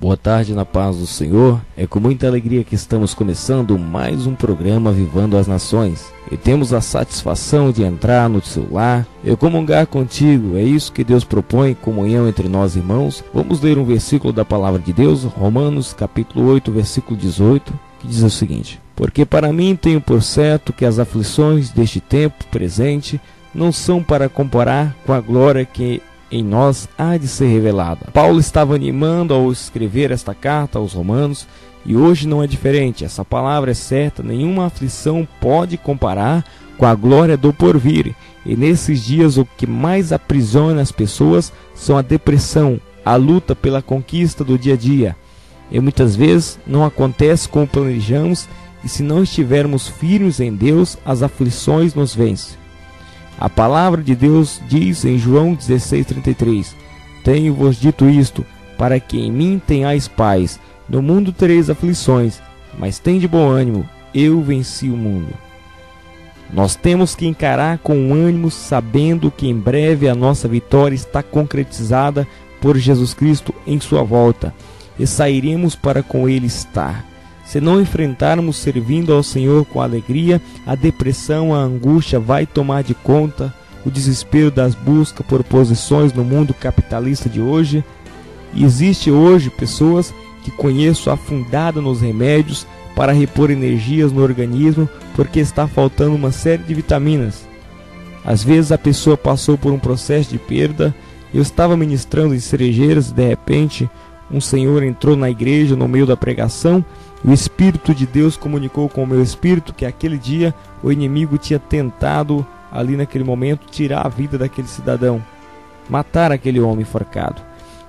Boa tarde na paz do Senhor. É com muita alegria que estamos começando mais um programa Vivando as Nações. E temos a satisfação de entrar no seu lar e comungar contigo. É isso que Deus propõe, comunhão entre nós irmãos. Vamos ler um versículo da palavra de Deus, Romanos capítulo 8, versículo 18, que diz o seguinte: Porque para mim tenho por certo que as aflições deste tempo presente não são para comparar com a glória que em nós há de ser revelada. Paulo estava animando ao escrever esta carta aos romanos, e hoje não é diferente. Essa palavra é certa: nenhuma aflição pode comparar com a glória do porvir. E nesses dias o que mais aprisiona as pessoas são a depressão, a luta pela conquista do dia a dia. E muitas vezes não acontece como planejamos, e se não estivermos firmes em Deus, as aflições nos vencem. A palavra de Deus diz em João 16,33: Tenho-vos dito isto, para que em mim tenhais paz. No mundo tereis aflições, mas tende bom ânimo, eu venci o mundo. Nós temos que encarar com ânimo, sabendo que em breve a nossa vitória está concretizada por Jesus Cristo em sua volta, e sairemos para com Ele estar. Se não enfrentarmos servindo ao Senhor com alegria, a depressão, a angústia vai tomar de conta, o desespero das buscas por posições no mundo capitalista de hoje. E existe hoje pessoas que conheço afundadas nos remédios para repor energias no organismo porque está faltando uma série de vitaminas. Às vezes a pessoa passou por um processo de perda. Eu estava ministrando em Cerejeiras e de repente um senhor entrou na igreja no meio da pregação. O Espírito de Deus comunicou com o meu espírito que aquele dia o inimigo tinha tentado, ali naquele momento, tirar a vida daquele cidadão, matar aquele homem enforcado.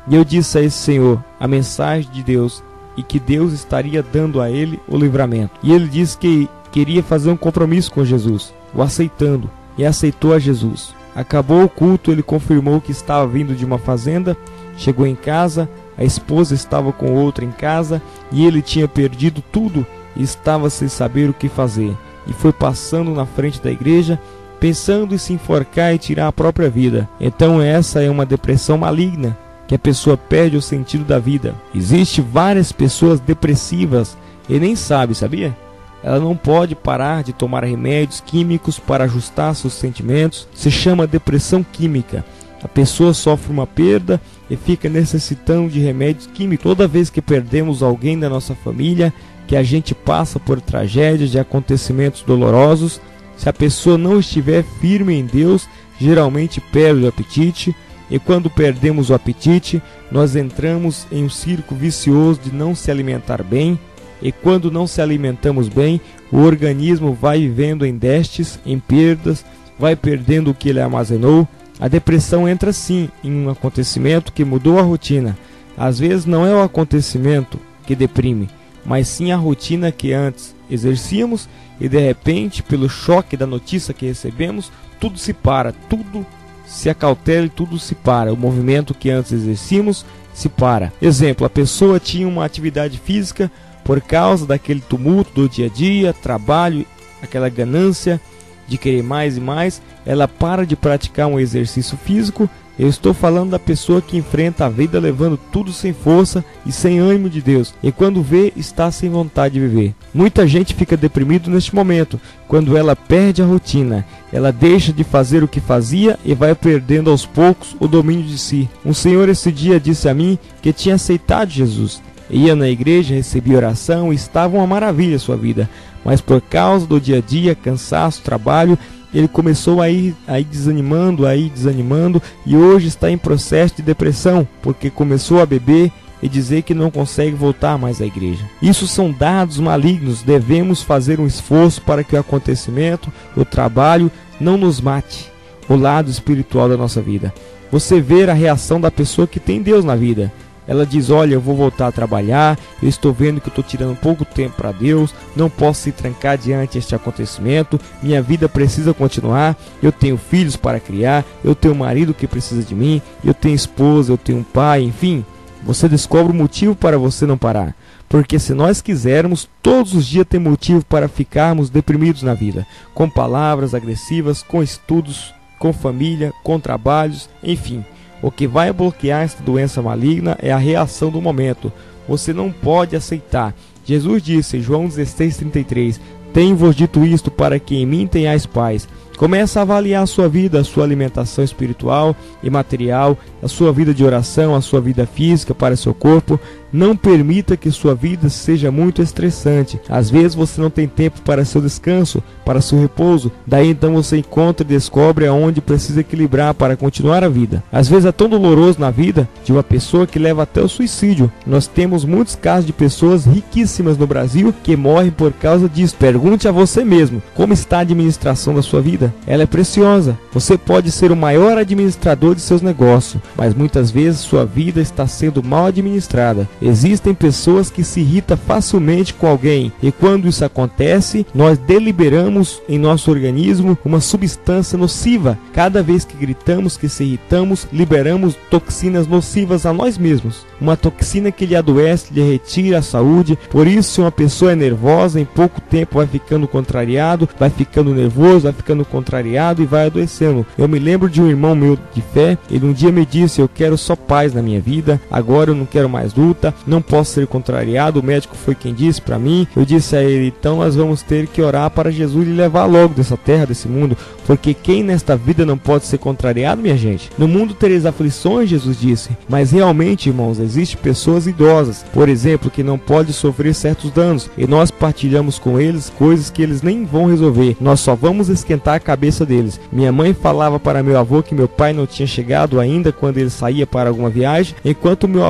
E eu disse a esse senhor a mensagem de Deus e que Deus estaria dando a ele o livramento. E ele disse que queria fazer um compromisso com Jesus, o aceitando, e aceitou a Jesus. Acabou o culto, ele confirmou que estava vindo de uma fazenda, chegou em casa. A esposa estava com outra em casa e ele tinha perdido tudo e estava sem saber o que fazer. E foi passando na frente da igreja, pensando em se enforcar e tirar a própria vida. Então essa é uma depressão maligna, que a pessoa perde o sentido da vida. Existem várias pessoas depressivas e nem sabe, sabia? Ela não pode parar de tomar remédios químicos para ajustar seus sentimentos. Se chama depressão química. A pessoa sofre uma perda e fica necessitando de remédios químicos. Toda vez que perdemos alguém da nossa família, que a gente passa por tragédias de acontecimentos dolorosos, se a pessoa não estiver firme em Deus, geralmente perde o apetite. E quando perdemos o apetite, nós entramos em um círculo vicioso de não se alimentar bem. E quando não se alimentamos bem, o organismo vai vivendo em déficits, em perdas, vai perdendo o que ele armazenou. A depressão entra sim em um acontecimento que mudou a rotina. Às vezes não é o acontecimento que deprime, mas sim a rotina que antes exercíamos e de repente, pelo choque da notícia que recebemos, tudo se para, tudo se acautela e tudo se para. O movimento que antes exercíamos se para. Exemplo, a pessoa tinha uma atividade física por causa daquele tumulto do dia a dia, trabalho, aquela ganância de querer mais e mais, ela para de praticar um exercício físico. Eu estou falando da pessoa que enfrenta a vida levando tudo sem força e sem ânimo de Deus, e quando vê, está sem vontade de viver. Muita gente fica deprimido neste momento, quando ela perde a rotina, ela deixa de fazer o que fazia e vai perdendo aos poucos o domínio de si. Um senhor esse dia disse a mim que tinha aceitado Jesus, ia na igreja, recebia oração e estava uma maravilha a sua vida. Mas por causa do dia a dia, cansaço, trabalho, ele começou a ir desanimando, e hoje está em processo de depressão, porque começou a beber e dizer que não consegue voltar mais à igreja. Isso são dados malignos. Devemos fazer um esforço para que o acontecimento, o trabalho, não nos mate o lado espiritual da nossa vida. Você vê a reação da pessoa que tem Deus na vida. Ela diz: olha, eu vou voltar a trabalhar, eu estou vendo que eu estou tirando pouco tempo para Deus, não posso se trancar diante deste acontecimento, minha vida precisa continuar, eu tenho filhos para criar, eu tenho um marido que precisa de mim, eu tenho esposa, eu tenho um pai, enfim. Você descobre o motivo para você não parar. Porque se nós quisermos, todos os dias tem motivo para ficarmos deprimidos na vida, com palavras agressivas, com estudos, com família, com trabalhos, enfim. O que vai bloquear esta doença maligna é a reação do momento. Você não pode aceitar. Jesus disse em João 16:33, tenho-vos dito isto para que em mim tenhais paz. Começa a avaliar a sua vida, a sua alimentação espiritual e material, a sua vida de oração, a sua vida física para seu corpo. Não permita que sua vida seja muito estressante. Às vezes você não tem tempo para seu descanso, para seu repouso. Daí então você encontra e descobre aonde precisa equilibrar para continuar a vida. Às vezes é tão doloroso na vida de uma pessoa que leva até o suicídio. Nós temos muitos casos de pessoas riquíssimas no Brasil que morrem por causa disso. Pergunte a você mesmo, como está a administração da sua vida? Ela é preciosa. Você pode ser o maior administrador de seus negócios, mas muitas vezes sua vida está sendo mal administrada. Existem pessoas que se irritam facilmente com alguém e quando isso acontece, nós deliberamos em nosso organismo uma substância nociva. Cada vez que gritamos, que se irritamos, liberamos toxinas nocivas a nós mesmos. Uma toxina que lhe adoece, lhe retira a saúde. Por isso, se uma pessoa é nervosa, em pouco tempo vai ficando contrariado, vai ficando nervoso, vai ficando contrariado e vai adoecendo. Eu me lembro de um irmão meu de fé, ele um dia me disse, eu quero só paz na minha vida, agora eu não quero mais luta, não posso ser contrariado, o médico foi quem disse para mim. Eu disse a ele, então nós vamos ter que orar para Jesus lhe levar logo dessa terra, desse mundo, porque quem nesta vida não pode ser contrariado, minha gente? No mundo tereis aflições, Jesus disse, mas realmente, irmãos, existem pessoas idosas, por exemplo, que não podem sofrer certos danos, e nós partilhamos com eles coisas que eles nem vão resolver, nós só vamos esquentar a cabeça deles. Minha mãe falava para meu avô que meu pai não tinha chegado ainda quando ele saía para alguma viagem, enquanto meu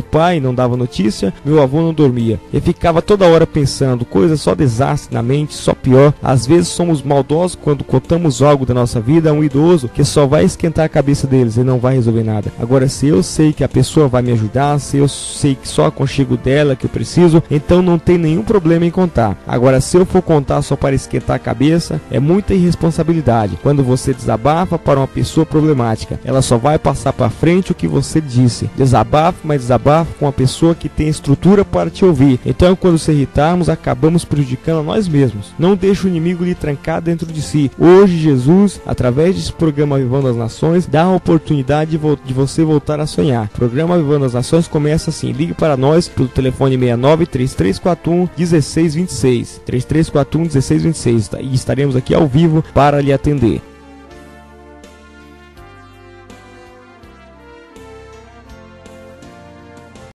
pai não dava notícia, meu avô não dormia. Ele ficava toda hora pensando, coisa só desastre na mente, só pior. Às vezes somos maldosos quando contamos algo da nossa vida a um idoso que só vai esquentar a cabeça deles e não vai resolver nada. Agora, se eu sei que a pessoa vai me ajudar, se eu sei que só aconchego dela que eu preciso, então não tem nenhum problema em contar. Agora, se eu for contar só para esquentar a cabeça, é muita irresponsabilidade. Quando você desabafa para uma pessoa problemática, ela só vai passar para frente o que você disse. Desabafe, mas desabafe com uma pessoa que tem estrutura para te ouvir. Então, quando se irritarmos, acabamos prejudicando a nós mesmos. Não deixe o inimigo lhe trancar dentro de si. Hoje, Jesus, através desse programa Vivendo as Nações, dá a oportunidade de você voltar a sonhar. O programa Vivendo as Nações começa assim. Ligue para nós pelo telefone 69 3341 1626. 3341 1626. E estaremos aqui ao vivo para lhe atender.